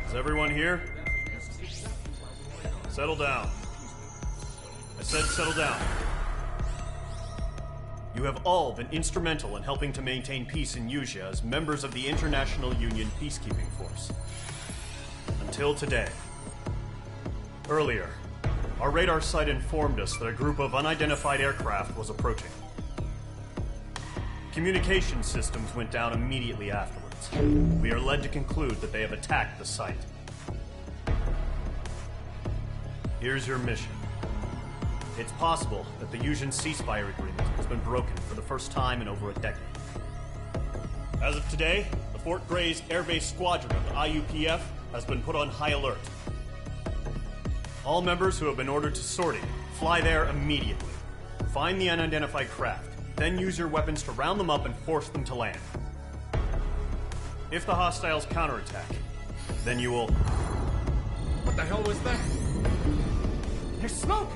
Is everyone here? Settle down. I said settle down. You have all been instrumental in helping to maintain peace in Usea as members of the International Union Peacekeeping Force. Until today. Earlier, our radar site informed us that a group of unidentified aircraft was approaching. Communication systems went down immediately afterwards. We are led to conclude that they have attacked the site. Here's your mission. It's possible that the Usean ceasefire agreement has been broken for the first time in over a decade. As of today, the Fort Grays Air Base Squadron of the IUPF has been put on high alert. All members who have been ordered to sortie, fly there immediately. Find the unidentified craft, then use your weapons to round them up and force them to land. If the hostiles counterattack, then you will... What the hell was that? There's smoke!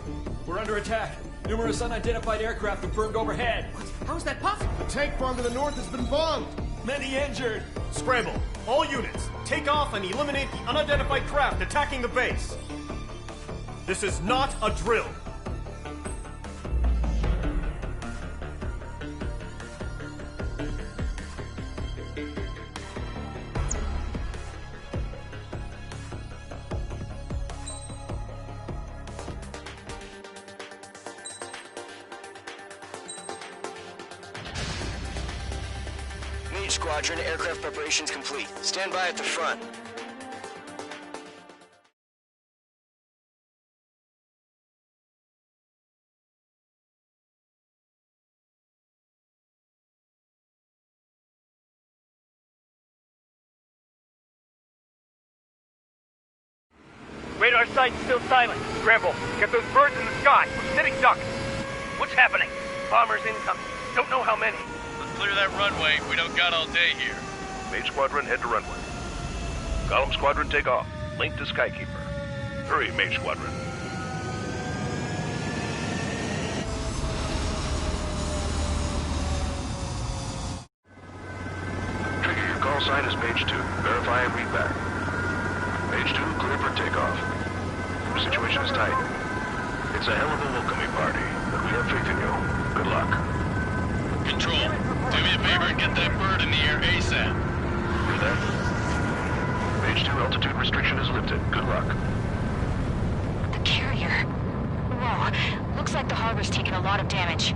We're under attack. Numerous unidentified aircraft have burned overhead. What? How is that possible? The tank farm to the north has been bombed! Many injured! Scramble! All units, take off and eliminate the unidentified craft attacking the base! This is not a drill! Squadron, aircraft preparations complete. Stand by at the front. Radar site's still silent. Scramble. Get those birds in the sky. We're sitting ducks. What's happening? Bombers incoming. Don't know how many. Clear that runway. We don't got all day here. Mage Squadron, head to runway. Column Squadron, take off. Link to Skykeeper. Hurry, Mage Squadron. Trigger, your call sign is Mage 2. Verify and read back. Mage 2, clear for takeoff. The situation is tight. It's a hell of a welcoming party, but we have faith in you. Good luck. Control, do me a favor and get that bird in the air ASAP. Hear that? Mage 2 altitude restriction is lifted. Good luck. The carrier. Whoa. Looks like the harbor's taken a lot of damage.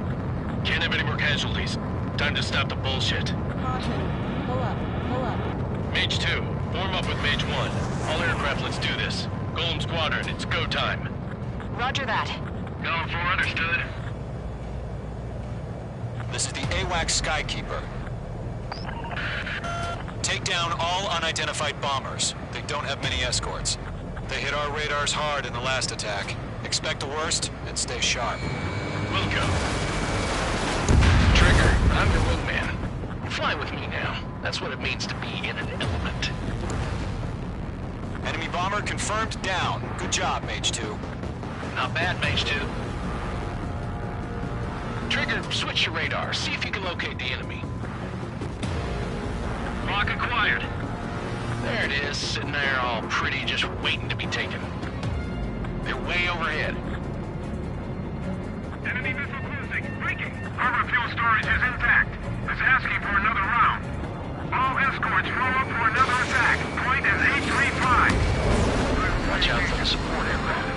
Can't have any more casualties. Time to stop the bullshit. Caution. Pull up. Mage 2, form up with Mage 1. All aircraft, let's do this. Golem Squadron, it's go time. Roger that. Going for understood. This is the AWACS Skykeeper. Take down all unidentified bombers. They don't have many escorts. They hit our radars hard in the last attack. Expect the worst and stay sharp. We'll go. Trigger, I'm your wingman. Fly with me now. That's what it means to be in an element. Enemy bomber confirmed down. Good job, Mage 2. Not bad, Mage 2. Trigger, switch your radar. See if you can locate the enemy. Lock acquired. There it is, sitting there all pretty, just waiting to be taken. They're way overhead. Enemy missile cruising. Breaking. Harbor fuel storage is intact. It's asking for another round. All escorts roll up for another attack. Point is 835. Watch out for the support aircraft.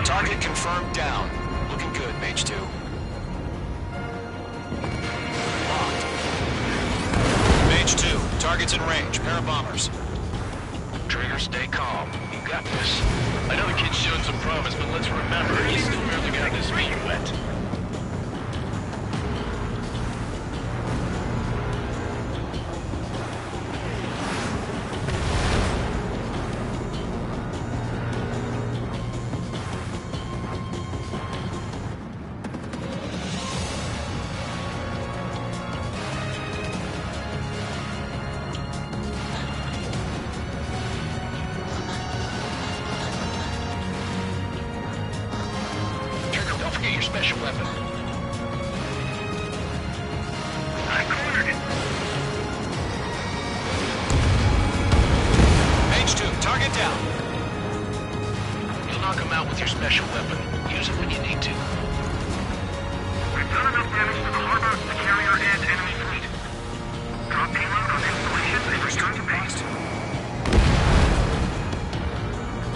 Target confirmed down. Looking good, Mage 2. Locked. Mage 2, target's in range. Pair of bombers. Trigger, stay calm. You got this. I know the kid's shown some promise, but let's remember, he's still barely got his feet wet. with your special weapon. Use it when you need to. We've done enough damage to the harbor, the carrier, and enemy fleet. Drop payload on installations and return to base.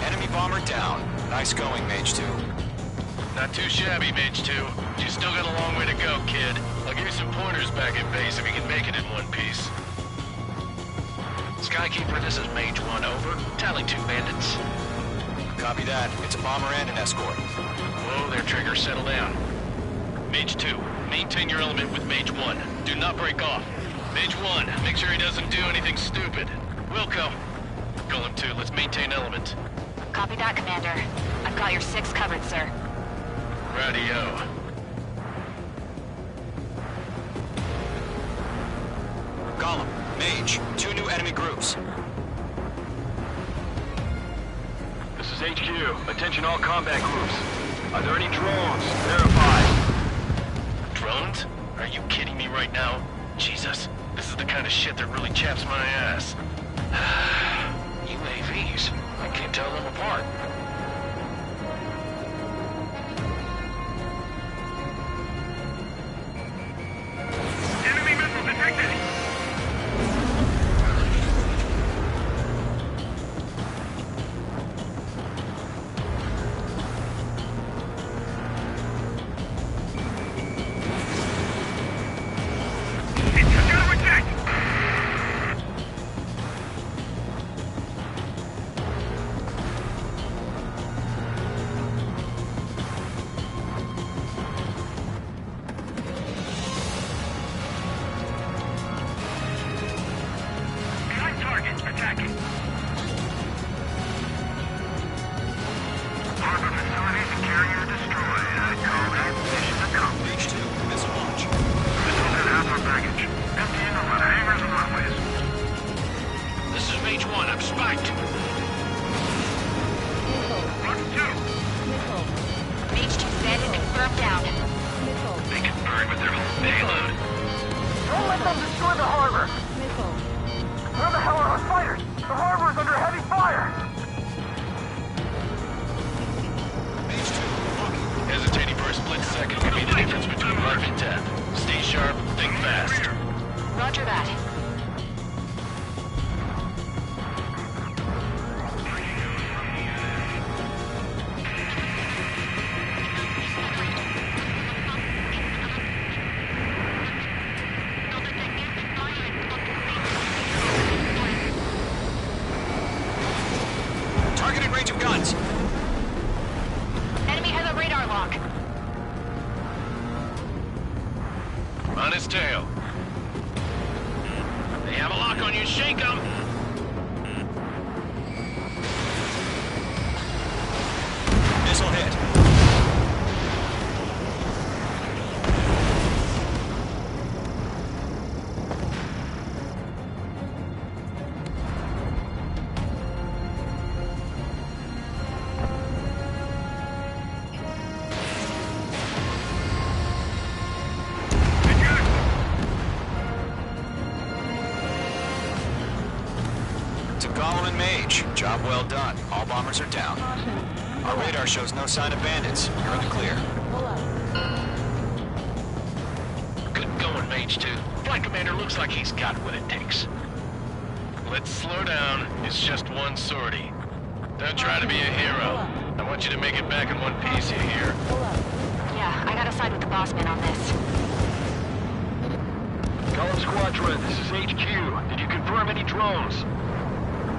Enemy bomber down. Nice going, Mage 2. Not too shabby, Mage 2. You still got a long way to go, kid. I'll give you some pointers back at base if you can make it in one piece. Skykeeper, this is Mage 1, over. Tally 2 bandits. Copy that. It's a bomber and an escort. Whoa there, Trigger. Settle down. Mage 2, maintain your element with Mage 1. Do not break off. Mage 1, make sure he doesn't do anything stupid. Wilco. Golem 2, let's maintain element. Copy that, Commander. I've got your 6 covered, sir. Radio. Golem, Mage, 2 new enemy groups. This is HQ. Attention all combat groups. Are there any drones? Verify. Drones? Are you kidding me right now? Jesus, this is the kind of shit that really chaps my ass. UAVs? I can't tell them apart. Enemy missile detected! It's counterattack! Behind target, attacking. Harbor facilities and carrier destroyed. I call that mission accomplished. Mage 2, missile launch. Missiles and half our baggage. Emptying them on hangars and runways. This is Mage 1, I'm spiked. Missile. Mark 2. Missile. Mage 2 bandit confirmed down. Missile. They can burn with their whole payload. Don't let them destroy the harbor! Missile. Where the hell are our fighters? The harbor is under heavy fire! Mage 2, walking. Hesitating for a split second could be the difference between life and death. Stay sharp, think fast. Roger that. Targeted range of guns. Enemy has a radar lock. On his tail. They have a lock on you, shake them! Missile hit. To Golem and Mage, job well done. All bombers are down. Caution. Our radar shows no sign of bandits. You're in the clear. Pull up. Good going, Mage 2. Flight Commander looks like he's got what it takes. Let's slow down. It's just one sortie. Don't try to be a hero. I want you to make it back in one piece, you hear? Pull up. Yeah, I gotta side with the boss man on this. Golem Squadron, this is HQ. Did you confirm any drones?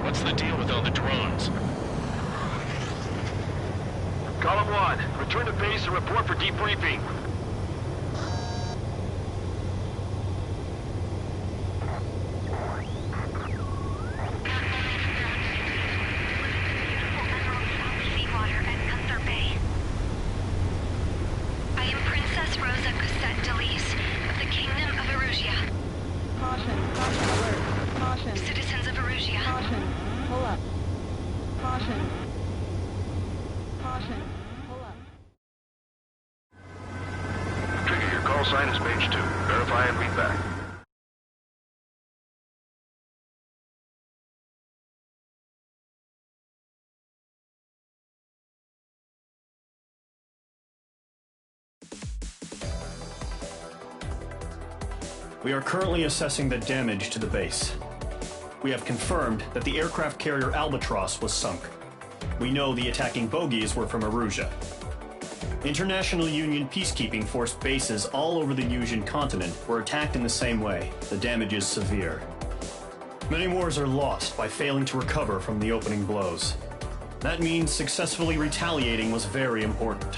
What's the deal with all the drones? Column 1, return to base and report for debriefing. Seawater at Gunther Bay. I am Princess Rosa Cosette Delise of the Kingdom of Erusia. Caution. Caution alert. Caution. Citizens of Erusia. Caution. Pull up. Caution. Caution. Pull up. Trigger, your call sign is Mage 2. Verify and read back. We are currently assessing the damage to the base. We have confirmed that the aircraft carrier Albatross was sunk. We know the attacking bogies were from Erusia. International Union peacekeeping force bases all over the Yusian continent were attacked in the same way. The damage is severe. Many wars are lost by failing to recover from the opening blows. That means successfully retaliating was very important.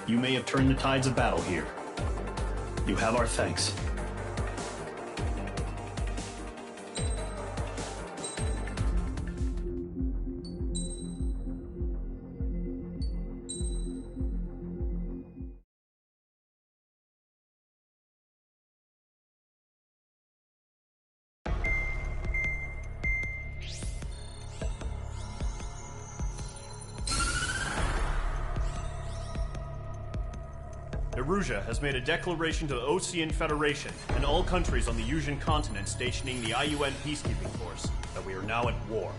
You may have turned the tides of battle here. You have our thanks. Erusia has made a declaration to the Osean Federation and all countries on the Yusian continent stationing the IUN peacekeeping force that we are now at war.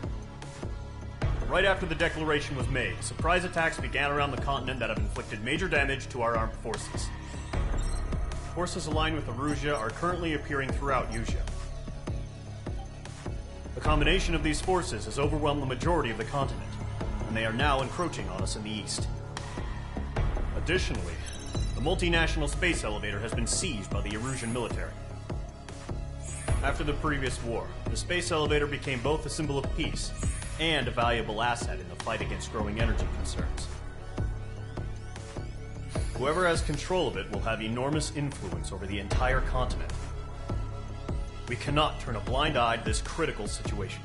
Right after the declaration was made, surprise attacks began around the continent that have inflicted major damage to our armed forces. Forces aligned with Erusia are currently appearing throughout Yusia. The combination of these forces has overwhelmed the majority of the continent, and they are now encroaching on us in the east. Additionally, the multinational space elevator has been seized by the Erusian military. After the previous war, the space elevator became both a symbol of peace and a valuable asset in the fight against growing energy concerns. Whoever has control of it will have enormous influence over the entire continent. We cannot turn a blind eye to this critical situation.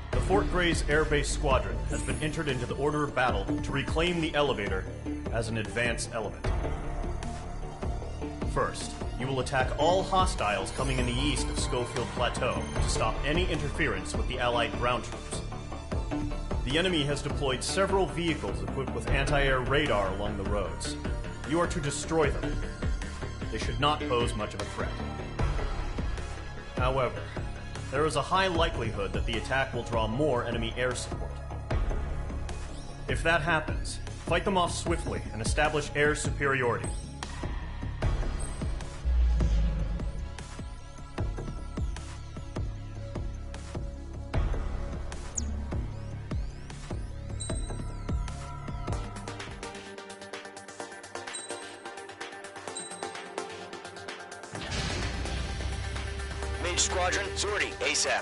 The Fort Grays Air Base Squadron has been entered into the order of battle to reclaim the elevator as an advanced element. First, you will attack all hostiles coming in the east of Schofield Plateau to stop any interference with the Allied ground troops. The enemy has deployed several vehicles equipped with anti-air radar along the roads. You are to destroy them. They should not pose much of a threat. However, there is a high likelihood that the attack will draw more enemy air support. If that happens, fight them off swiftly and establish air superiority. Mage Squadron, sortie, ASAP.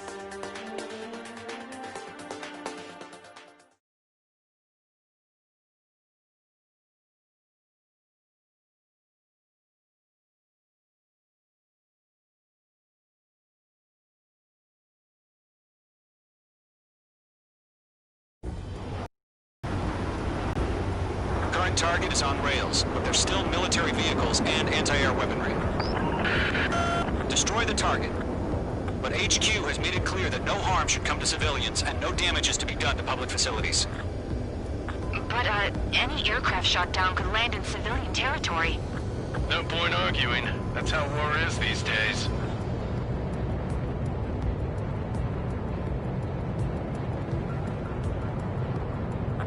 Current target is on rails, but there's still military vehicles and anti-air weaponry. Destroy the target. But HQ has made it clear that no harm should come to civilians and no damage is to be done to public facilities. But, any aircraft shot down could land in civilian territory. No point arguing. That's how war is these days.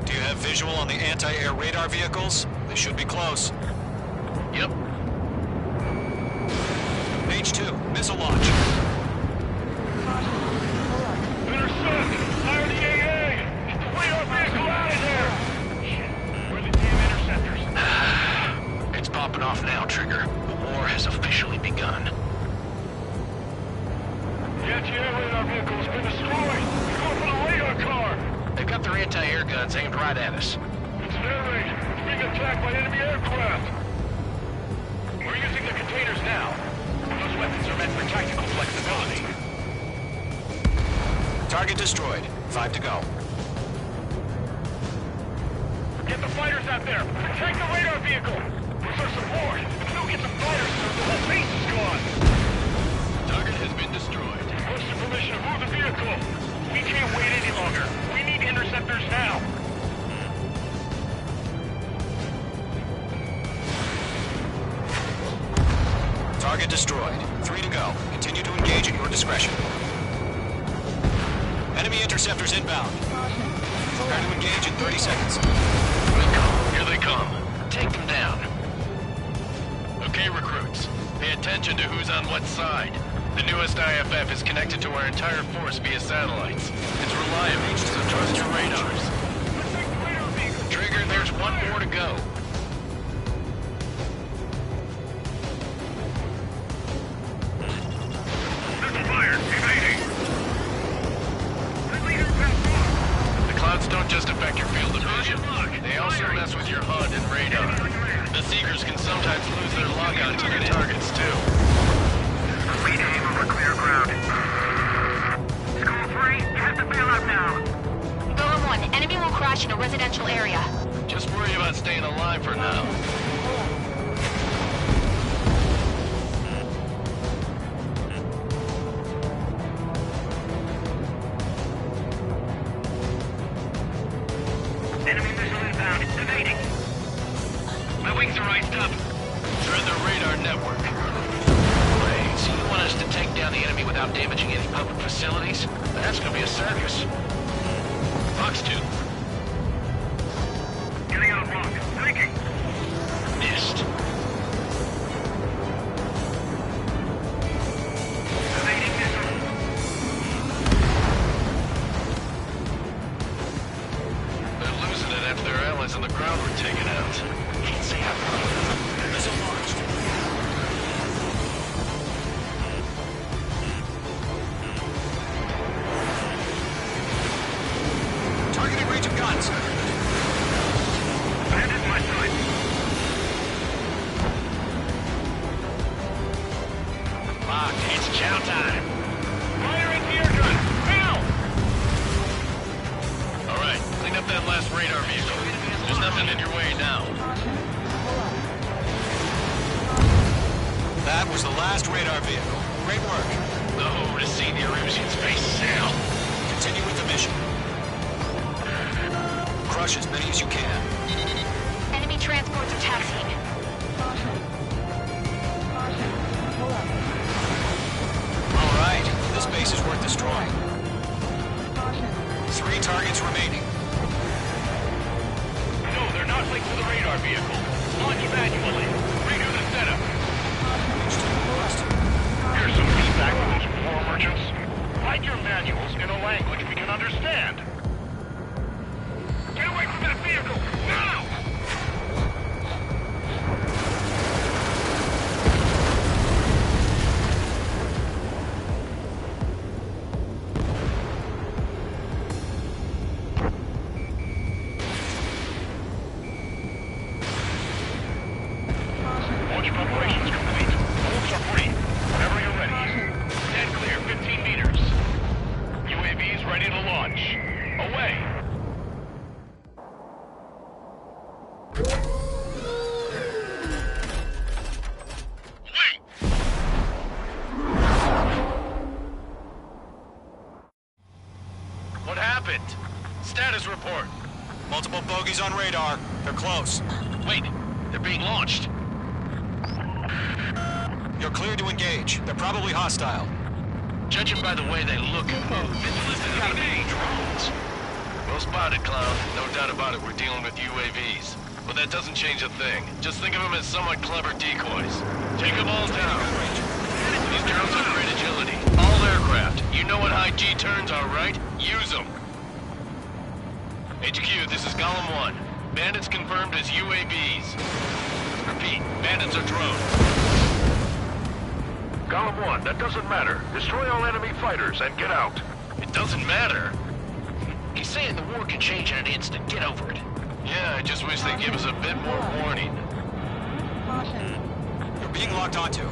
Do you have visual on the anti-air radar vehicles? They should be close. Yep. Page 2, missile launch. Intercept! Fire the AA! Get the radar vehicle out of there! Shit, where are the damn interceptors? It's popping off now, Trigger. The war has officially begun. The anti-air radar vehicle has been destroyed! Go for the radar car! They've got their anti-air guns aimed right at us. It's an air raid! It's being attacked by enemy aircraft! We're using the containers now. Those weapons are meant for tactical flexibility. Target destroyed. 5 to go. Get the fighters out there! Protect the radar vehicle! Where's our support? If we don't get the fighters, the whole base is gone! Target has been destroyed. Requesting permission to move the vehicle! We can't wait any longer! We need interceptors now! Target destroyed. 3 to go. Continue to engage at your discretion. Enemy interceptors inbound. Prepare to engage in 30 seconds. Here they come. Take them down. Okay, recruits. Pay attention to who's on what side. The newest IFF is connected to our entire force via satellites. It's reliable, so trust your radars. Trigger, there's one more to go. The clouds don't just affect your field of vision. They also mess with your HUD and radar. The Seekers can sometimes lose their lock-on to their targets, too. We aim over clear ground. School 3, you have to bail out now. Golem 1, enemy will crash in a residential area. Just worry about staying alive for now. Enemy missile inbound. Evading. My wings are iced up. They're in the radar network. Wait, so you want us to take down the enemy without damaging any public facilities? That's gonna be a circus. Fox 2. Getting out of rock. Blinking. Missed. Evading missile. They're losing it after their allies on the ground were taken out. Can't say I'm Missile launched. Targeting range of guns. Bandit my side. Fuck, it's chow time. Fire into your gun. Now! Alright, clean up that last radar vehicle. There's nothing in your way now. That was the last radar vehicle. Great work. Oh, to see the Erusian space sail. Continue with the mission. Crush as many as you can. Enemy transports are taxiing. All right, this base is worth destroying. 3 targets remaining. No, they're not linked to the radar vehicle. Launch manually. Redo the setup. Here's some feedback from those war merchants. Write your manuals in a language we can understand. Get away from that vehicle! Now! Launch preparations complete. Bolts are free. Whenever you're ready. Dead clear, 15 meters. UAVs ready to launch. Away! What happened? Status report. Multiple bogeys on radar. They're close. Wait, they're being launched. You're cleared to engage. They're probably hostile. Judging by the way they look and move, it's gotta be drones. Well spotted, Clown. No doubt about it, we're dealing with UAVs. But that doesn't change a thing. Just think of them as somewhat clever decoys. Take them all down. These drones have great agility. All aircraft. You know what high G turns are, right? Use them. HQ, this is Golem 1. Bandits confirmed as UAVs. Repeat, bandits are drones. Golem 1, that doesn't matter. Destroy all enemy fighters and get out. It doesn't matter. He's saying the war can change in an instant. Get over it. Yeah, I just wish they'd give us a bit more warning. You're being locked onto.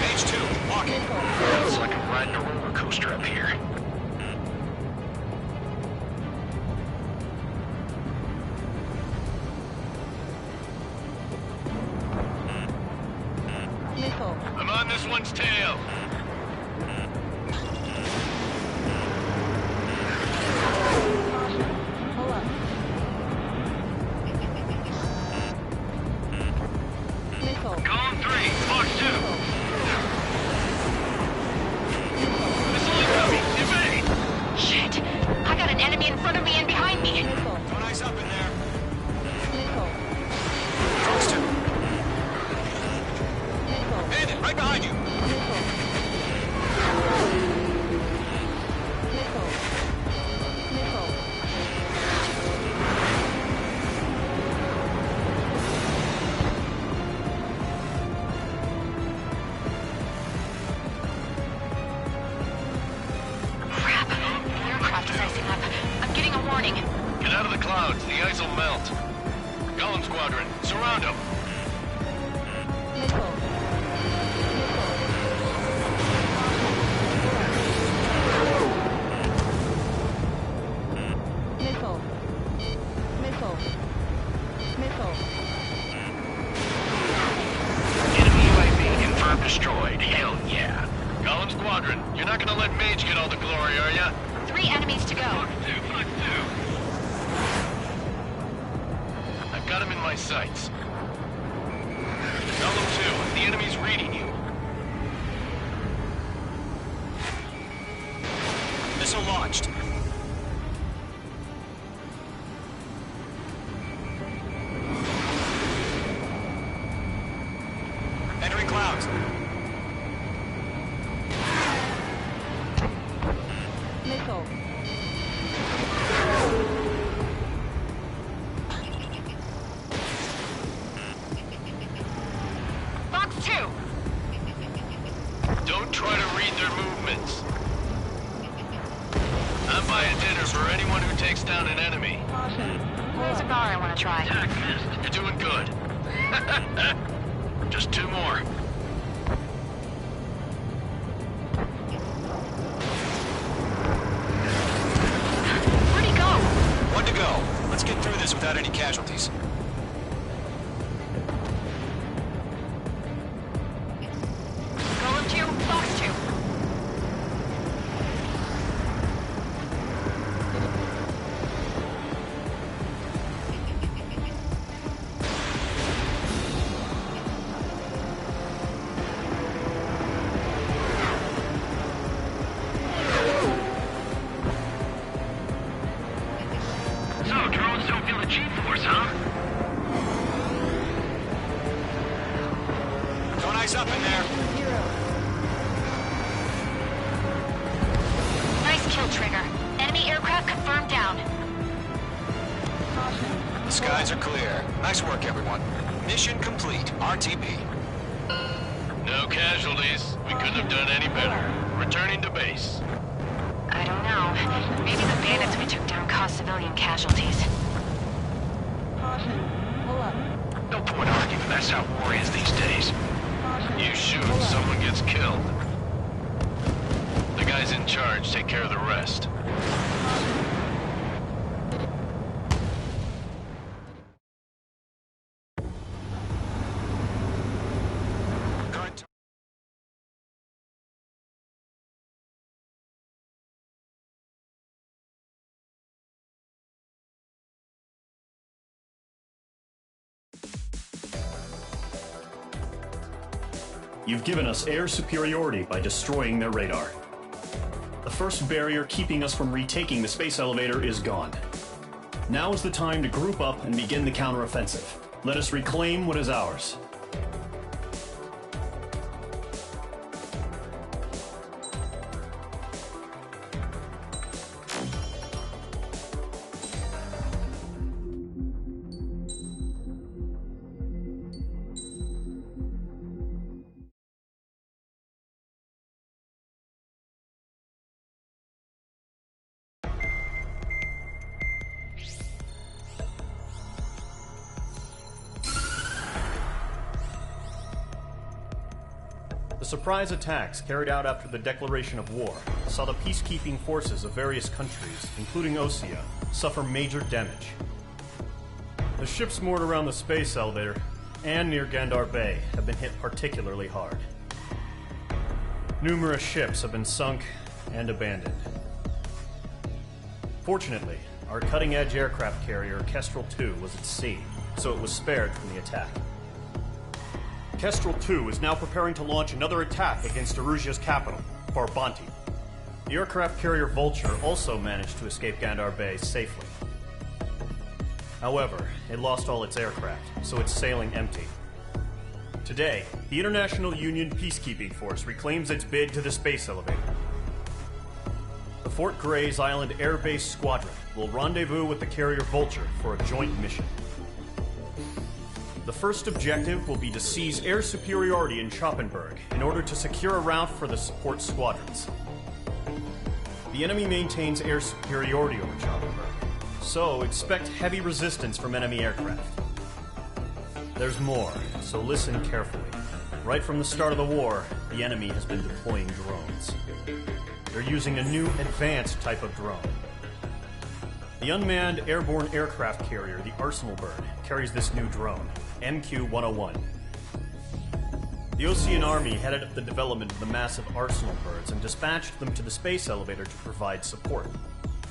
Page 2, walking. It's like I'm riding a roller coaster up here. I'm on this one's tail. Column 3, Fox 2. Missile incoming. Evade. Shit! I got an enemy in front of me and behind me. Don't ice up in there. Fox 2. out of the clouds. The ice will melt. Golem Squadron, surround them. Missile. Missile. Missile. Missile. Enemy UAV confirmed destroyed. Hell yeah. Golem Squadron, you're not gonna let Mage get all the glory, are ya? 3 enemies to go. Fuck two. I've got him in my sights. Golem 2, the enemy's reading you. Missile launched. Entering clouds. Missile. Fox 2! Don't try to read their movements. I'm buying dinner for anyone who takes down an enemy. Caution. There's a bar I want to try. You're doing good. Just 2 more. Where'd he go? 1 to go. Let's get through this without any casualties. Golem 2, Fox 2. So, drones don't feel the G-force, huh? Don't ice up in there. Nice kill, Trigger. Enemy aircraft confirmed down. Caution. The skies are clear. Nice work, everyone. Mission complete. RTB. No casualties. We couldn't have done any better. Returning to base. I don't know. Maybe the bandits we took down caused civilian casualties. Caution. Pull up. No point arguing. That's how war is these days. Caution. You shoot, Pull up. someone gets killed. The guys in charge take care of the rest. Current. You've given us air superiority by destroying their radar. The first barrier keeping us from retaking the space elevator is gone. Now is the time to group up and begin the counteroffensive. Let us reclaim what is ours. The surprise attacks carried out after the declaration of war saw the peacekeeping forces of various countries, including Osea, suffer major damage. The ships moored around the space elevator and near Gandar Bay have been hit particularly hard. Numerous ships have been sunk and abandoned. Fortunately, our cutting-edge aircraft carrier Kestrel II was at sea, so it was spared from the attack. Kestrel II is now preparing to launch another attack against Erusia's capital, Farbanti. The aircraft carrier Vulture also managed to escape Gandar Bay safely. However, it lost all its aircraft, so it's sailing empty. Today, the International Union Peacekeeping Force reclaims its bid to the space elevator. The Fort Grays Island Air Base Squadron will rendezvous with the carrier Vulture for a joint mission. The first objective will be to seize air superiority in Schoppenberg in order to secure a route for the support squadrons. The enemy maintains air superiority over Schoppenberg, So expect heavy resistance from enemy aircraft. There's more, so listen carefully. Right from the start of the war, the enemy has been deploying drones. They're using a new advanced type of drone. The unmanned airborne aircraft carrier, the Arsenal Bird, carries this new drone, MQ-101. The Osean Army headed up the development of the massive Arsenal Birds and dispatched them to the space elevator to provide support.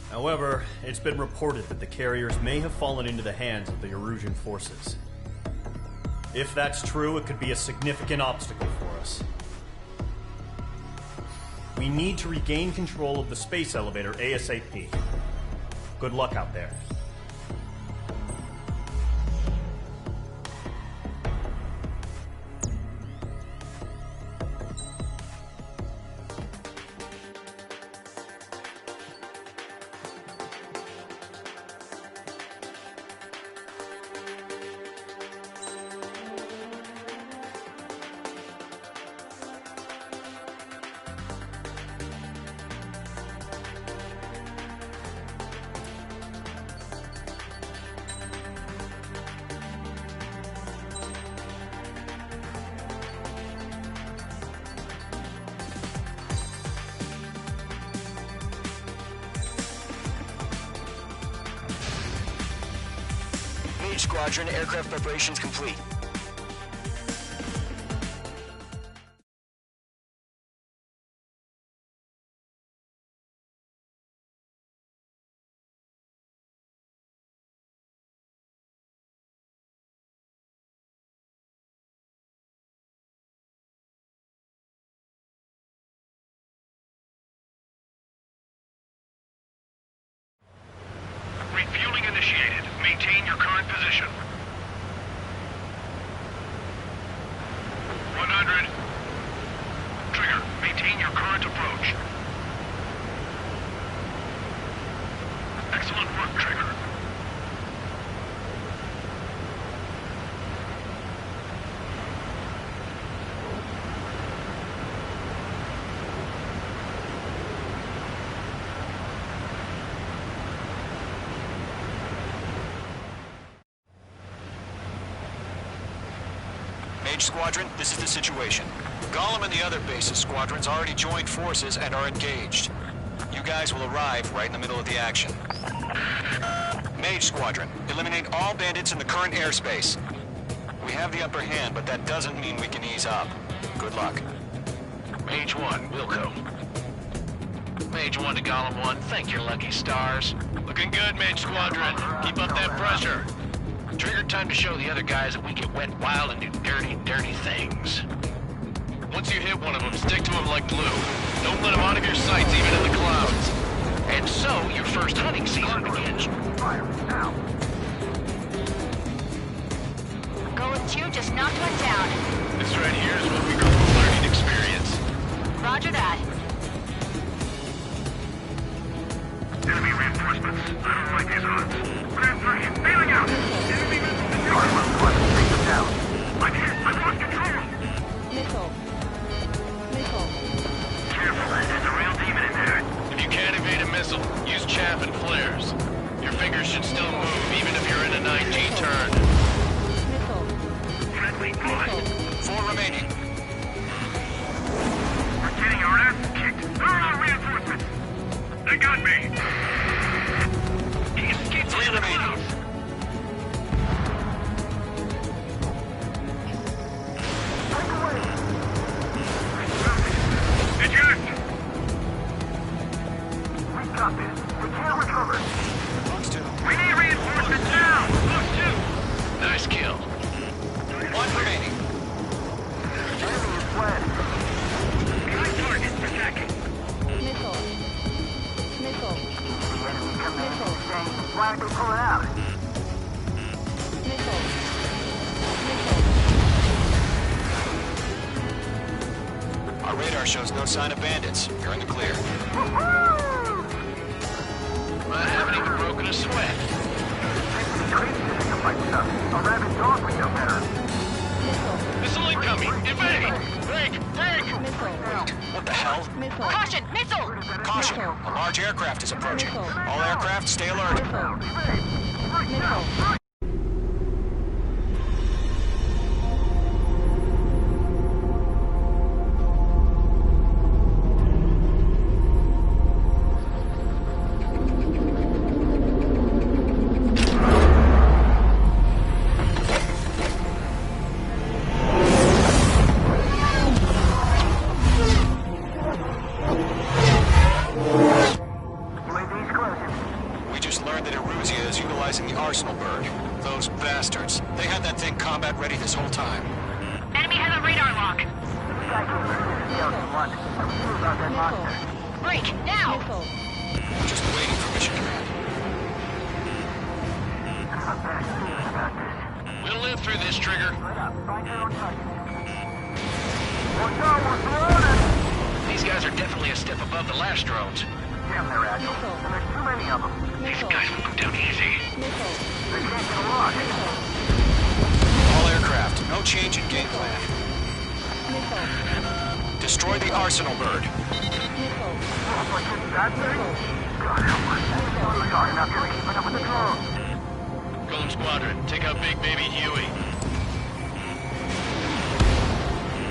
However, it's been reported that the carriers may have fallen into the hands of the Erusian forces. If that's true, it could be a significant obstacle for us. We need to regain control of the space elevator ASAP. Good luck out there. Mage Squadron, aircraft preparations complete. Refueling initiated. Maintain your current position. 100. Trigger, maintain your current approach. Excellent work, Trigger. Mage Squadron, this is the situation. Gollum and the other bases squadrons already joined forces and are engaged. You guys will arrive right in the middle of the action. Mage Squadron, eliminate all bandits in the current airspace. We have the upper hand, but that doesn't mean we can ease up. Good luck. Mage 1, Wilco. Mage 1 to Gollum 1, thank your lucky stars. Looking good, Mage Squadron. Keep up that pressure. Trigger time to show the other guys that we get wet wild and do dirty, dirty things. Once you hit one of them, stick to him like glue. Don't let him out of your sights, even in the clouds. And so, your first hunting season begins. Fire now. Golem 2 just knocked one down. This right here is what we call a learning experience. Roger that. Enemy reinforcements. I don't like these odds. Grand 3, bailing out. Enemy missiles. Take them down. I'm hit. I've lost control. Missile. Missile. Careful, there's a real demon in there. If you can't evade a missile, use chaff and flares. Your fingers should still move, even if you're in a 19 turn. Missile. Friendly bullet. 4 remaining. We're getting our asses kicked. There are reinforcements. They got me. He escaped 3 remaining. Eject! We got this. We can't recover. Fox 2. We need reinforcements now! Fox 2! Nice kill. 1 remaining. Enemy is fled. Behind target, attacking. Missile. Missile. The enemy coming in. Missile. Why aren't they pulling out? Missile. Missile. Our radar shows no sign of bandits. You're in the clear. I haven't even broken a sweat. Crazy to think of fight stuff. A rabid dog would know better. Missile. Missile incoming! Evade! Break! Break! Missile. What the hell? Missile. Caution! Missile! Caution, Missile. a large aircraft is approaching. Missile. All aircraft, stay alert. Missile. We just learned that Eruzia is utilizing the Arsenal bird. Those bastards. They had that thing combat ready this whole time. Enemy has a radar lock. Break, now! Missile. Just waiting for mission command. We'll live through this, Trigger. These guys are definitely a step above the last drones. Damn, they're agile. Missile. And there's too many of them. These guys will go down easy. Missile. They can't get along. All aircraft, no change in game plan. Missile. Destroy the Arsenal bird. Missile. That thing? God help us. We're talking about keeping up with the drones. Golem Squadron, take out Big Baby Huey.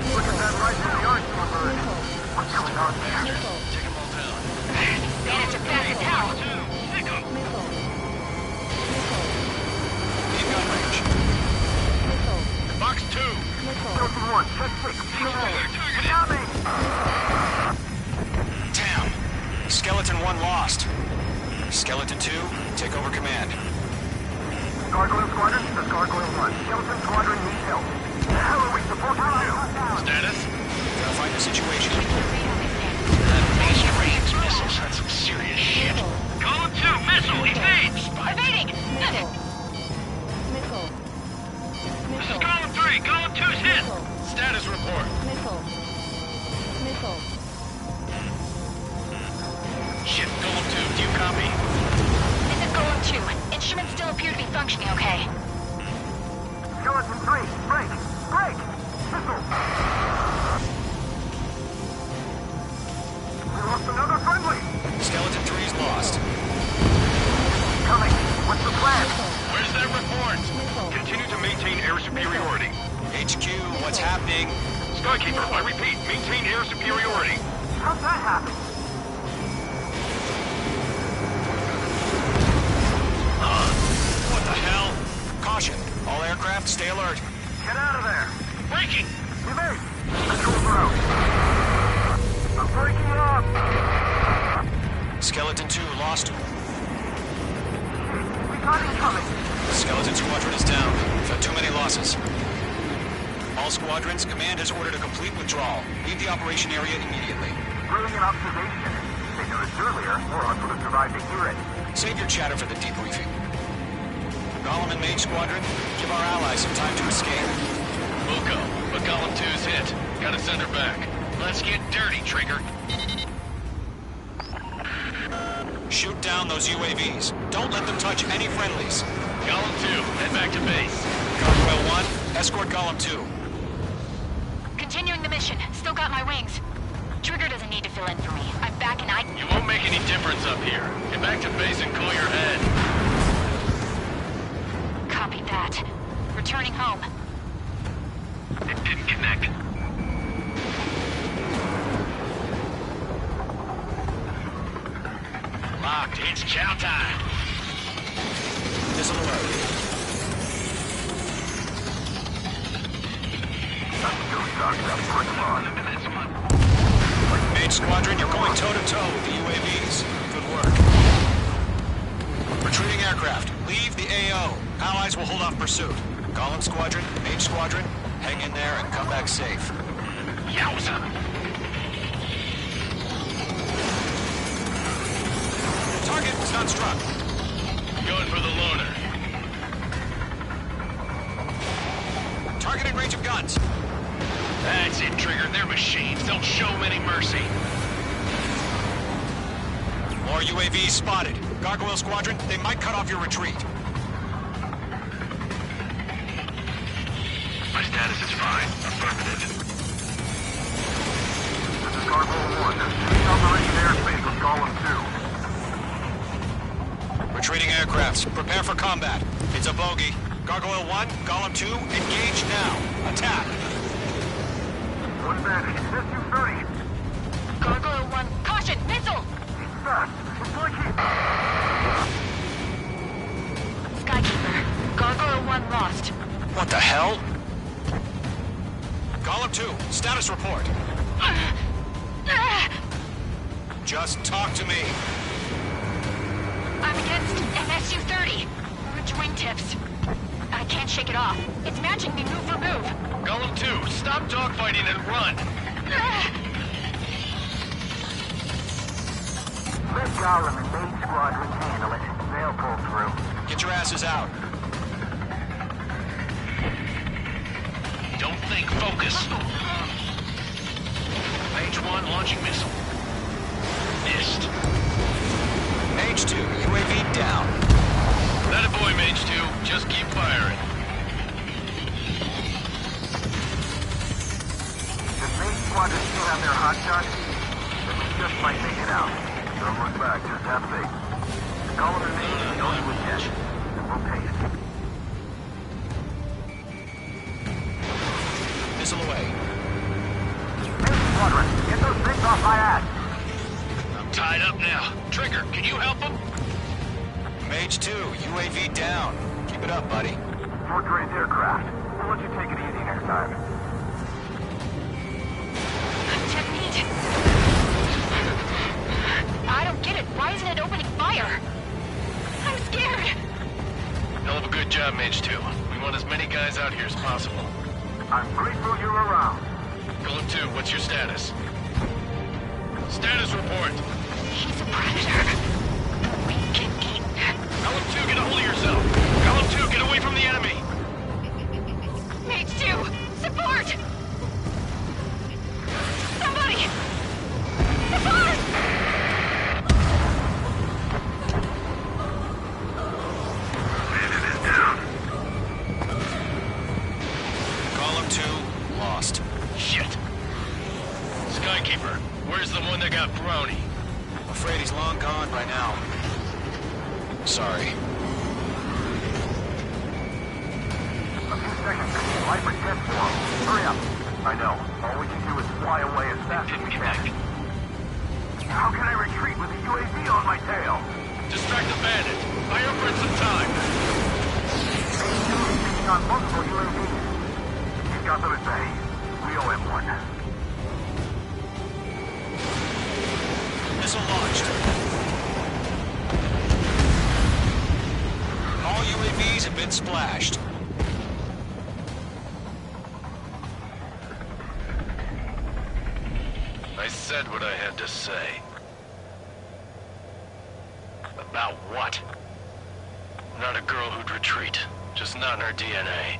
Look at that right from the Arsenal bird. What's going on there? Missile. Take them all down. Bandits are fast as hell. Missile. In gun range. Missile. Box 2. Missile. Skeleton 1, check 6. Got me. Damn. Skeleton 1 lost. Skeleton 2, take over command. Gargoyle Squadron, this is Gargoyle 1. Skeleton Squadron needs help. The hell are we supposed to do? Status? Gotta find the situation. That Mace Range missiles had some serious shit. Golem 2, missile, evades! Evading! Missile. Missile. This is Missile. Golem 3, Golem 2's hit! Missile. Status report. Missile. Missile. Shit, Golem 2, do you copy? This is Golem 2. Instruments still appear to be functioning okay. Skeleton 3, break! Break! Missile! We lost another friendly! Skeleton 3's lost. Coming! What's the plan? Where's that report? Missile. Continue to maintain air superiority. HQ, what's happening? Skykeeper, I repeat, maintain air superiority. How'd that happen? What the hell? Caution, all aircraft, stay alert. Get out of there! Breaking! Evade! Controls are out. I'm breaking up! Skeleton 2 lost. We got him coming! Skeleton Squadron is down. We've had too many losses. All squadrons, command has ordered a complete withdrawal. Leave the operation area immediately. Brilliant observation. They noticed earlier, morons would have survived to hear it. Save your chatter for the debriefing. Golem and Mage Squadron, give our allies some time to escape. Wilco, but Golem 2's hit. Gotta send her back. Let's get dirty, Trigger. Shoot down those UAVs. Don't let them touch any friendlies. Golem 2, head back to base. Gargoyle 1, escort Golem 2. Continuing the mission. Still got my wings. Trigger doesn't need to fill in for me. I'm back and I... You won't make any difference up here. Get back to base and cool your head. Copy that. Returning home. It didn't connect. Locked. It's chow time. Missile alert. Mage Squadron, you're going toe-to-toe with the UAVs. Good work. Retreating aircraft, leave the AO. Allies will hold off pursuit. Golem Squadron, Mage Squadron, hang in there and come back safe. Yowza. Target was not struck. Going for the loner. Target in range of guns. That's it, Trigger. They're machines. Don't show them any mercy. More UAVs spotted. Gargoyle Squadron, they might cut off your retreat. My status is fine. Affirmative. This is Gargoyle 1. The operation airspace will Golem 2. Retreating aircrafts, prepare for combat. It's a bogey. Gargoyle 1, Golem 2, engage now. Attack! One bandit. SU-30. Gargoyle 1, caution, missile! He's fast. It's like he... Skykeeper, Gargoyle 1 lost. What the hell? Golem 2, status report. Just talk to me. I'm against an SU-30. Ridge wingtips. I can't shake it off. It's matching me move for move. Golem 2, stop dogfighting and run! Let Golem and main squadron handle it. They'll pull through. Get your asses out. Don't think, focus. Mage 1 launching missile. Missed. Mage 2, UAV down. That a boy, Mage 2. Just keep firing. Does main squadron still have their hot shot? Then we just might make it out. Don't look back, just have faith. Golem and main know you again. And we'll pay it. Missile away. Main squadron, get those things off my ass! I'm tied up now. Trigger, can you help him? Mage 2, UAV down. Keep it up, buddy. Fort Gray's aircraft. We'll let you take it easy next time. Technique. I don't get it. Why isn't it opening fire? I'm scared. Hell of a good job, Mage 2. We want as many guys out here as possible. I'm grateful you're around. Golem 2, what's your status? Status report. He's a predator. We can eat. Golem 2, get a hold of yourself. Golem 2, get away from the enemy. Mage 2, support! Somebody! Support! Bandit is down. Golem 2, lost. Shit. Skykeeper, where's the one that got brownie? Afraid he's long gone by now. Sorry. A few seconds. Light jet for him. Hurry up. I know. All we can do is fly away as fast as we can. How can I retreat with a UAV on my tail? Distract the bandit. Fire for some time. He's taking on multiple UAVs. He's got them at bay. We owe him one. Missile launched. All UAVs have been splashed. I said what I had to say. About what? Not a girl who'd retreat. Just not in her DNA.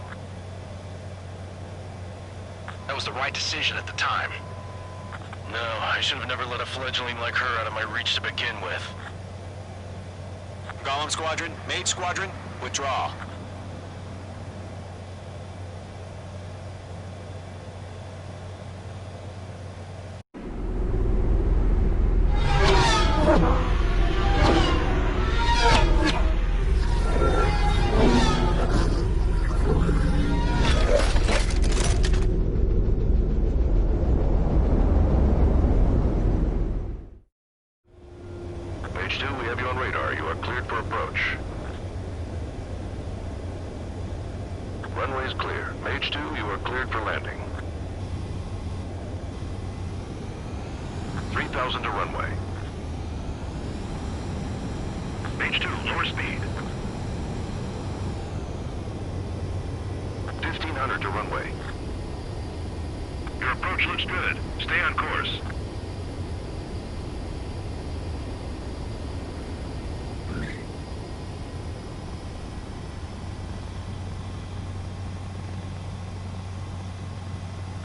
That was the right decision at the time. No, I should have never let a fledgling like her out of my reach to begin with. Golem Squadron, Mage Squadron, withdraw. Mage 2, we have you on radar. You are cleared for approach. Runway is clear. Mage 2, you are cleared for landing. 3,000 to runway. Mage 2, lower speed. 1,500 to runway. Your approach looks good. Stay on course.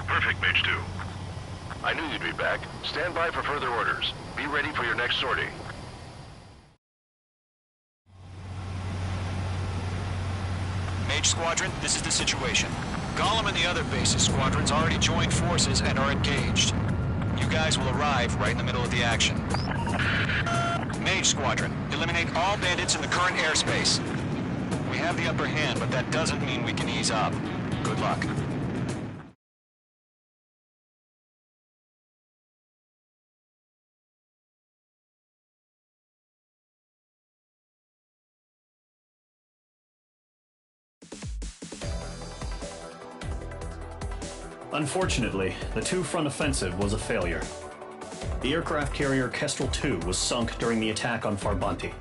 Perfect, Mage 2. I knew you'd be back. Stand by for further orders. Be ready for your next sortie. Mage Squadron, this is the situation. Golem and the other bases squadrons already joined forces and are engaged. You guys will arrive right in the middle of the action. Mage Squadron, eliminate all bandits in the current airspace. We have the upper hand, but that doesn't mean we can ease up. Good luck. Unfortunately, the two-front offensive was a failure. The aircraft carrier Kestrel II was sunk during the attack on Farbanti.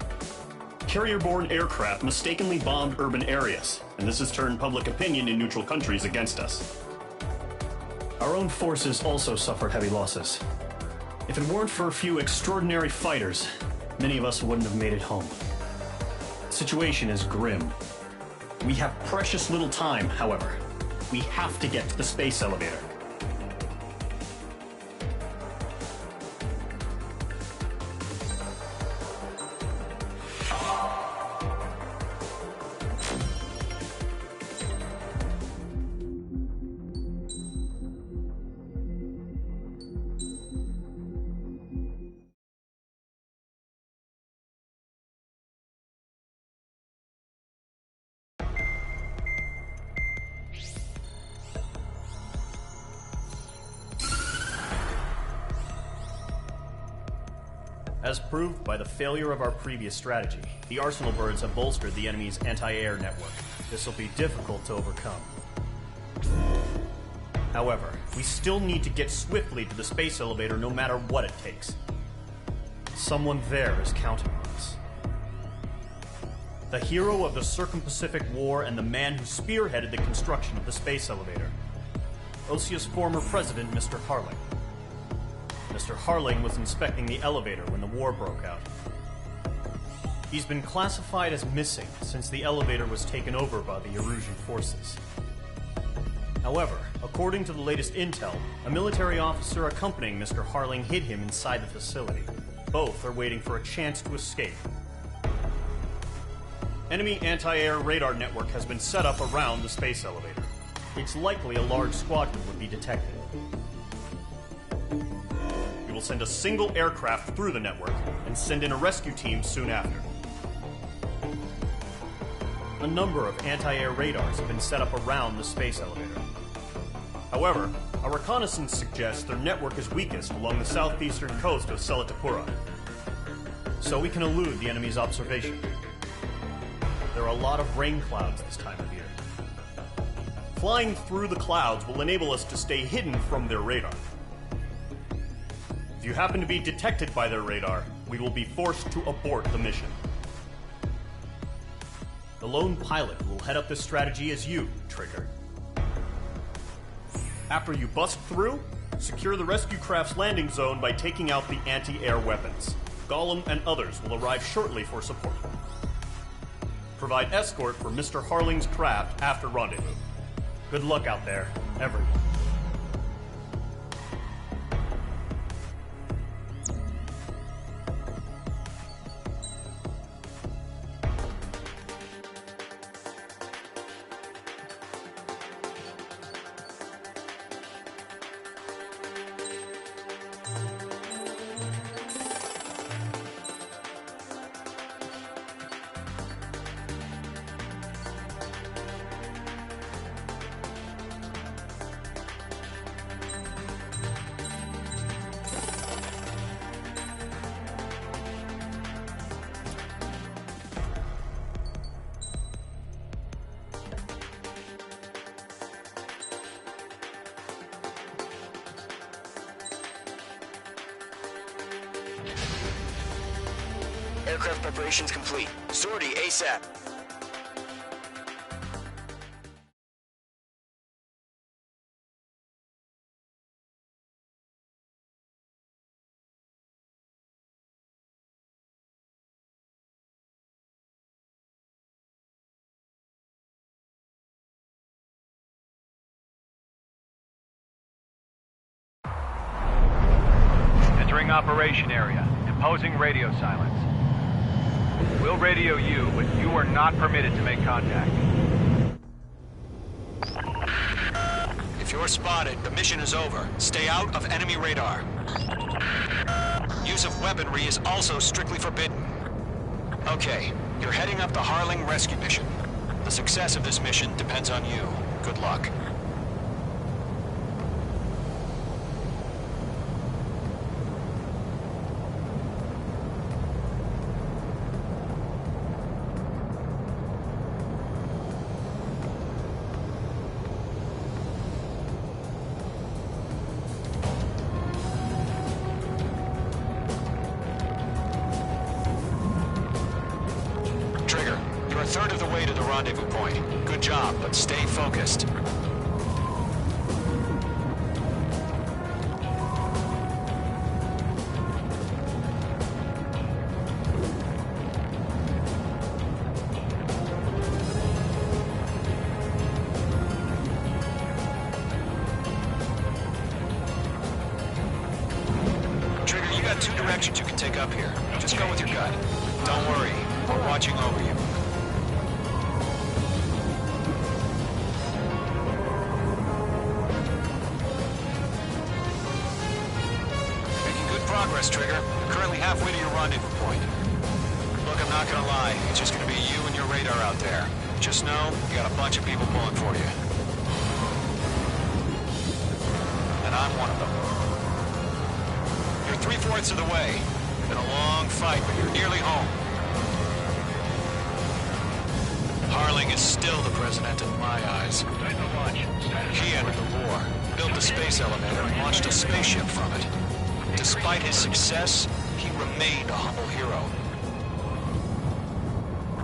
Carrier-borne aircraft mistakenly bombed urban areas, and this has turned public opinion in neutral countries against us. Our own forces also suffered heavy losses. If it weren't for a few extraordinary fighters, many of us wouldn't have made it home. The situation is grim. We have precious little time, however. We have to get to the space elevator. As proved by the failure of our previous strategy, the Arsenal birds have bolstered the enemy's anti-air network. This will be difficult to overcome. However, we still need to get swiftly to the space elevator no matter what it takes. Someone there is counting on us. The hero of the Circum-Pacific War and the man who spearheaded the construction of the space elevator. Osia's former president, Mr. Harling. Mr. Harling was inspecting the elevator when the war broke out. He's been classified as missing since the elevator was taken over by the Erusian forces. However, according to the latest intel, a military officer accompanying Mr. Harling hid him inside the facility. Both are waiting for a chance to escape. Enemy anti-air radar network has been set up around the space elevator. It's likely a large squadron would be detected. We will send a single aircraft through the network and send in a rescue team soon after. A number of anti-air radars have been set up around the space elevator. However, our reconnaissance suggests their network is weakest along the southeastern coast of Selatapura, so we can elude the enemy's observation. There are a lot of rain clouds this time of year. Flying through the clouds will enable us to stay hidden from their radar. If you happen to be detected by their radar, we will be forced to abort the mission. The lone pilot who will head up this strategy is you, Trigger. After you bust through, secure the rescue craft's landing zone by taking out the anti-air weapons. Gollum and others will arrive shortly for support. Provide escort for Mr. Harling's craft after rendezvous. Good luck out there, everyone. Aircraft preparations complete. Sortie ASAP. Entering operation area. Imposing radio silence. We'll radio you, but you are not permitted to make contact. If you're spotted, the mission is over. Stay out of enemy radar. Use use of weaponry is also strictly forbidden. Okay, you're heading up the Harling rescue mission. The success of this mission depends on you. Good luck. Trigger, you're a third of the way to the rendezvous point. Good job, but stay focused. Trigger, you got two directions you can take up here. Just go with your gut. Don't worry, we're watching over you. Making good progress, Trigger. You're currently halfway to your rendezvous point. Look, I'm not gonna lie. It's just gonna be you and your radar out there. Just know, you got a bunch of people pulling for you. And I'm one of them. You're 3/4 of the way. Been a long fight, but you're nearly home. Harling is still the president in my eyes. He entered the war, built the space elevator, and launched a spaceship from it. Despite his success, he remained a humble hero.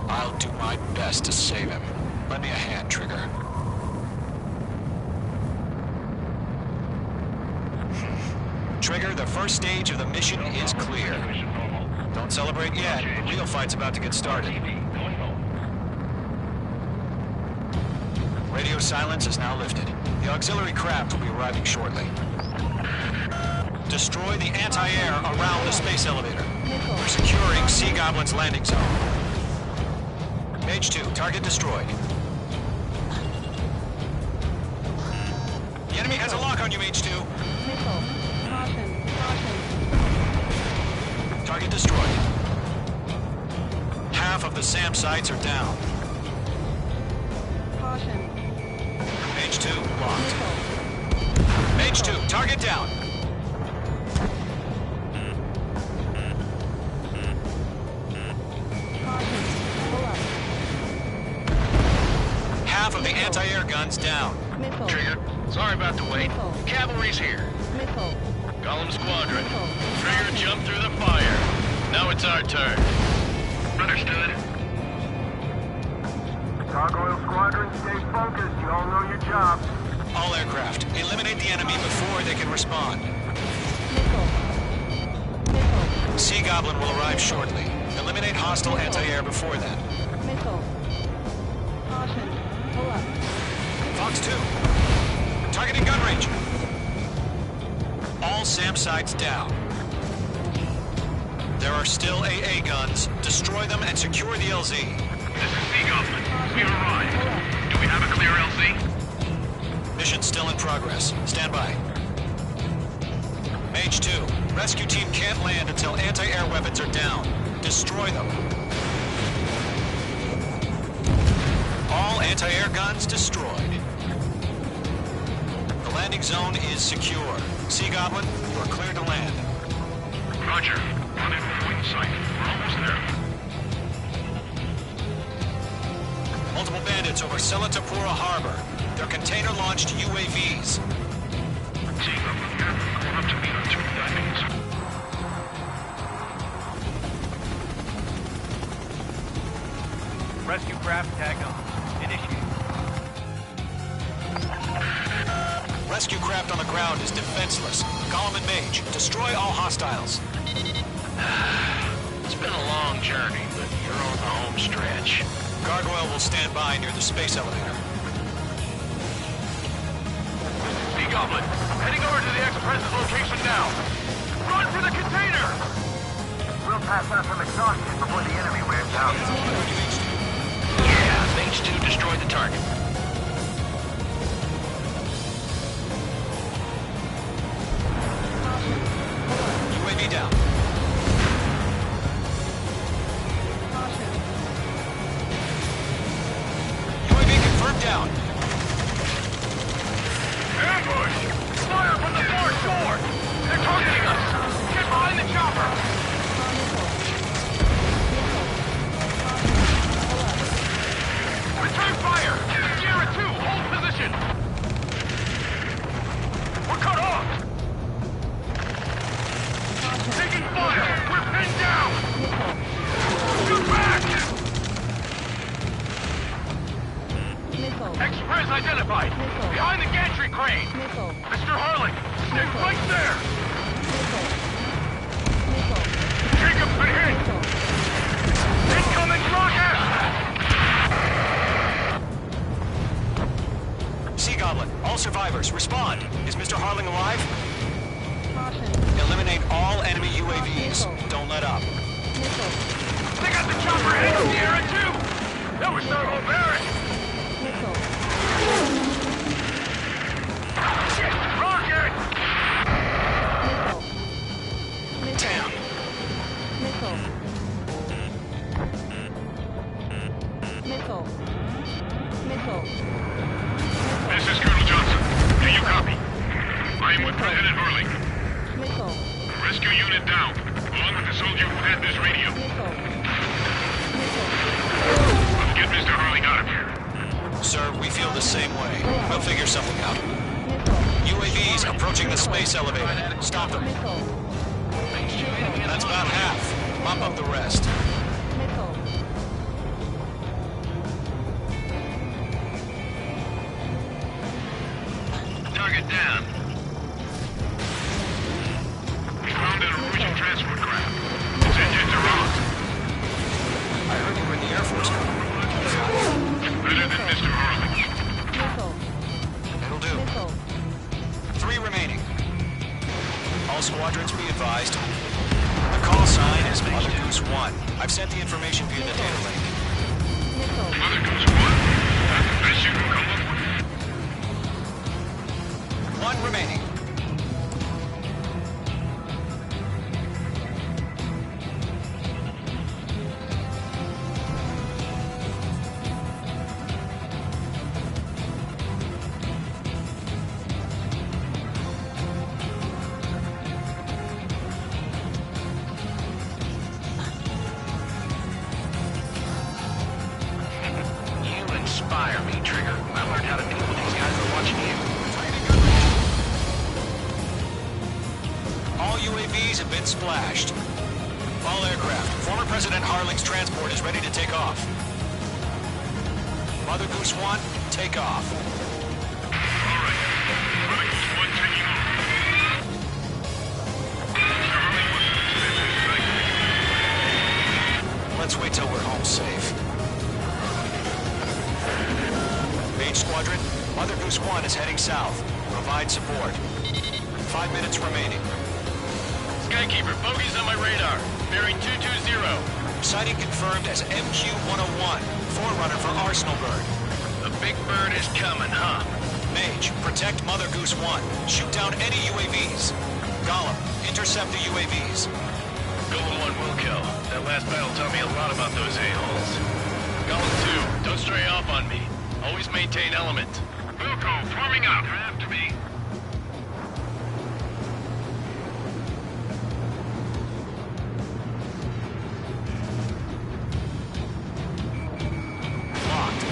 I'll do my best to save him. Lend me a hand, Trigger. Trigger, the first stage of the mission is clear. Don't celebrate yet. The real fight's about to get started. Radio silence is now lifted. The auxiliary craft will be arriving shortly. Destroy the anti-air around the space elevator. We're securing Sea Goblin's landing zone. Mage 2, target destroyed. The enemy has a lock on you, Mage 2. Missile. Caution. Caution. Target destroyed. Half of the SAM sites are down. Caution. Mage 2, locked. Mage 2, target down. Caution. Pull up. Half of the anti-air guns down. Missile. Trigger, sorry about the wait. Missile. Cavalry's here. Missile. Golem Squadron. Missile. Trigger jumped through the fire. Now it's our turn. Understood. Gargoyle Squadron, stay focused. You all know your job. All aircraft, eliminate the enemy before they can respond. Missile. Missile. Sea Goblin will arrive shortly. Eliminate hostile anti-air before then. Missile. Caution. Pull up. Fox 2, targeting gun range. All SAM sites down. There are still AA guns. Destroy them and secure the LZ. This is Sea Goblin. We arrived. Do we have a clear LZ? Mission still in progress. Stand by. Mage 2, rescue team can't land until anti-air weapons are down. Destroy them. All anti-air guns destroyed. The landing zone is secure. Sea Goblin, you are clear to land. Roger. Rendezvous point in sight. We're almost there. Multiple bandits over Selatapura Harbor. They're container-launched UAVs. Sea Goblin here. Going up to meet on 2 divings. Rescue craft tag on. Initiate. Rescue craft on the ground is defenseless. Golem and Mage, destroy all hostiles. It's been a long journey, but you're on the home stretch. Gargoyle will stand by near the space elevator. Sea Goblin, heading over to the ex-president's location now. Run for the container! We'll pass out some exhaustion before the enemy wears out. Yeah, Mage 2 destroyed the target. UAV down. identified! Missile. Behind the gantry crane! Missile. Mr. Harling! Stay Missile. right there! Missile. Missile. Jacob's been hit! Missile. Incoming rocket! Sea Goblin, all survivors, respond. Is Mr. Harling alive? Caution. Eliminate all enemy UAVs. Missile. Don't let up. Missile. They got the chopper heading in the air too! That was thermobaric! Missile. Shit! Rocket! Missile. Damn. Missile. Missile. Missile. This is Colonel Johnson. Do you copy? I am with President Harling. Missile. Rescue unit down, along with the soldier who had this radio. Missile. Missile. Let's get Mr. Harling out of here. Sir, we feel the same way. We'll figure something out. Missile. UAVs approaching the space elevator. Stop them. Missile. That's about half. Mop up the rest. Missile. Target down. We found an Erusian transport craft. Its engines are on. I heard you were in the Air Force. Better than Mr. Harling. Missile. It'll do. Missile. 3 remaining. All squadrons be advised. The call sign is Mother Goose 1. I've sent the information via the data link. Missile. Mother Goose 1. That's the best you can come up with. 1 remaining. You inspire me, Trigger. I learned how to deal with these guys by watching you. All UAVs have been splashed. All aircraft. Former President Harling's transport is ready to take off. Mother Goose 1, take off. Alright. Mother Goose 1 taking off. Mr. Harling wasn't expecting this like Let's wait till we're home safe. Mage Squadron, Mother Goose 1 is heading south. Provide support. 5 minutes remaining. Skykeeper, bogeys on my radar. Bearing 220. Sighting confirmed as MQ-101, forerunner for Arsenal Bird. The big bird is coming, huh? Mage, protect Mother Goose 1. Shoot down any UAVs. Gollum, intercept the UAVs. Golem 1 will kill. That last battle taught me a lot about those a-holes. Golem 2, don't stray off on me. Always maintain element. Wilco, forming up. You're after me. Locked.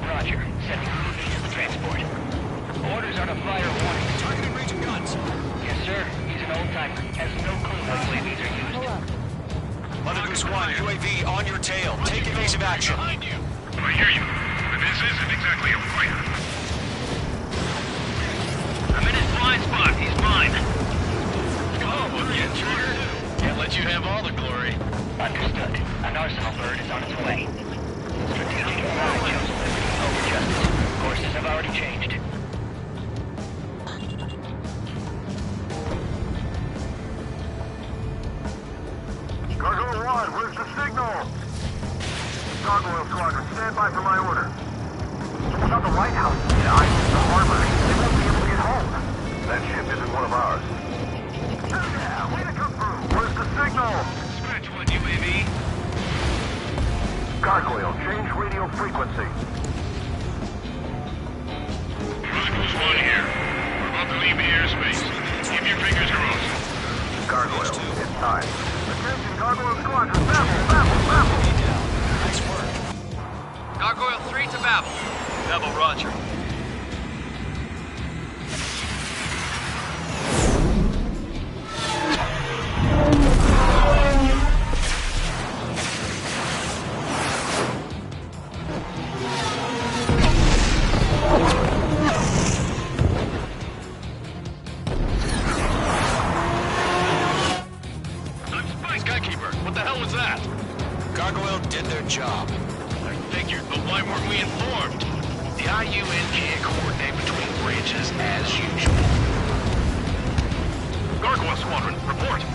Roger. Sending UAV to the transport. Orders are to fire warning. Targeting range of guns. Yes, sir. He's an old-timer. Has no clue how UAVs are used. Pull up. Mother Goose 1, UAV on your tail. Take evasive action. Behind you. I hear you, but this isn't exactly a fighter. I'm in his blind spot. He's mine. Go again, Trigger. Can't let you have all the glory. Understood. An Arsenal bird is on its way. Strategic advice chose liberty over justice. Courses have already changed. Gargoyle 1, where's the signal? Gargoyle Squadron, stand by for my order. It's not the lighthouse. Yeah, it's the harbor. They won't be able to get home. That ship isn't one of ours. Yeah, way to come through. Where's the signal? Scratch 1 UAV. Gargoyle, change radio frequency. Mother Goose 1 here. We're about to leave the airspace. Keep your fingers crossed. Gargoyle, it's time. Attention, Gargoyle Squadron, Babel! Nice work. Gargoyle 3 to Babel. Double Roger. Gargoyle did their job. I figured, but why weren't we informed? The IUN can't coordinate between branches as usual. Gargoyle Squadron, report.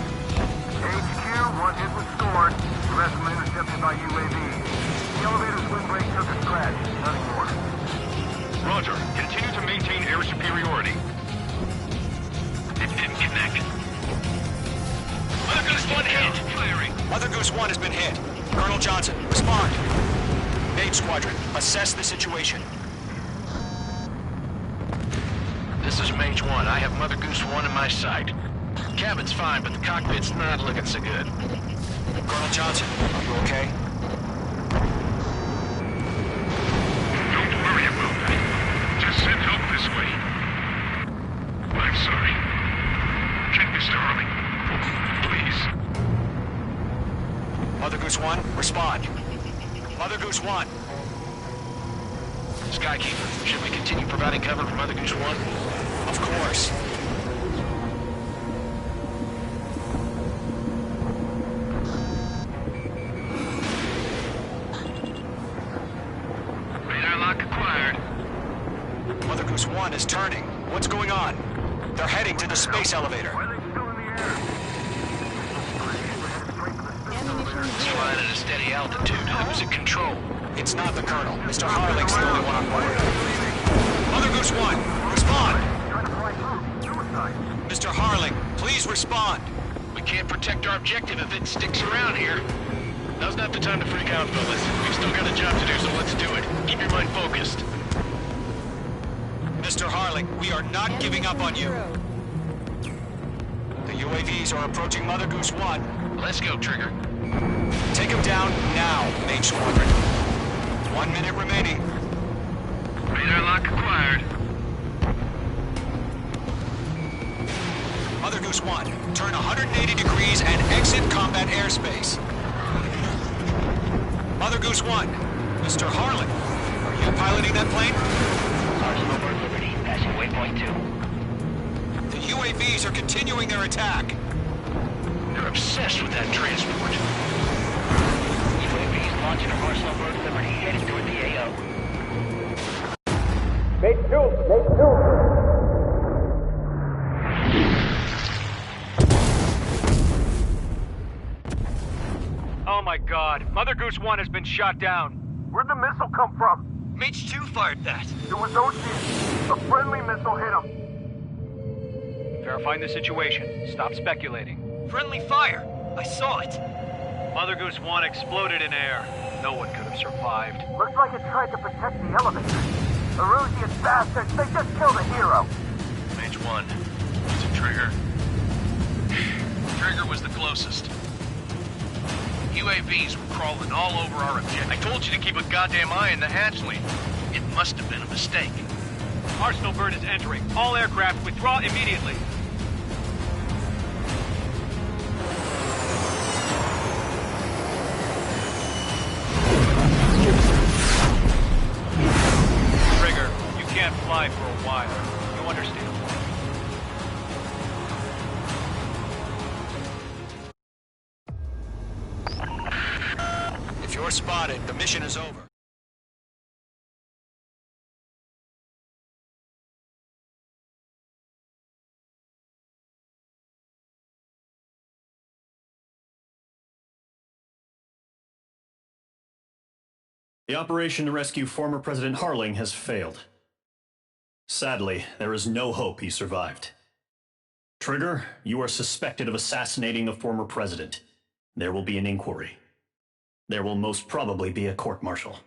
HQ, one hit was scored. The rest were intercepted by UAV. The elevator's wind break took a scratch. Nothing more. Roger. Continue to maintain air superiority. It didn't connect. Mother Goose 1 hit! Firing. Mother Goose 1 has been hit. Colonel Johnson, respond. Mage Squadron, assess the situation. This is Mage 1. I have Mother Goose 1 in my sight. Cabin's fine, but the cockpit's not looking so good. Colonel Johnson, are you okay? Don't worry about that. Just send help this way. I'm sorry. Check Mr. Harling. Please. Mother Goose 1, respond. Mother Goose 1. Skykeeper, should we continue providing cover for Mother Goose 1? Of course. Radar lock acquired. Mother Goose 1 is turning. What's going on? They're heading to the space elevator. Why are they still in the air? Ammunition It's zero. flying at a steady altitude. Who's in control? It's not the Colonel. Mr. Harling's the only one on board. Mother Goose 1, respond! Trying to fly through. Suicide. Mr. Harling, please respond. We can't protect our objective if it sticks around here. Now's not the time to freak out, fellas. We've still got a job to do, so let's do it. Keep your mind focused. Mr. Harling, we are not giving up on you. Zero. The UAVs are approaching Mother Goose 1. Let's go, Trigger. Take him down now, Mage Squadron. 1 minute remaining. Radar lock acquired. Mother Goose 1, turn 180 degrees and exit combat airspace. Mother Goose 1, Mr. Harling, are you piloting that plane? Arsenal Bird Liberty, passing waypoint 2. The UAVs are continuing their attack. They're obsessed with that transport. UAVs launching from Arsenal Bird Liberty, heading toward the AO. Oh my god, Mother Goose 1 has been shot down. Where'd the missile come from? Mage 2 fired that. It was Ocean. A friendly missile hit him. Verifying the situation. Stop speculating. Friendly fire! I saw it. Mother Goose 1 exploded in air. No one could have survived. Looks like it tried to protect the elevator. Erusian bastards, they just killed a hero. Mage 1. Is it Trigger? Trigger was the closest. UAVs were crawling all over our objective. I told you to keep a goddamn eye in the hatchling. It must have been a mistake. Arsenal Bird is entering. All aircraft withdraw immediately. Trigger, you can't fly for a while. You understand? If you're spotted, the mission is over. The operation to rescue former President Harling has failed. Sadly, there is no hope he survived. Trigger, you are suspected of assassinating the former president. There will be an inquiry. There will most probably be a court-martial.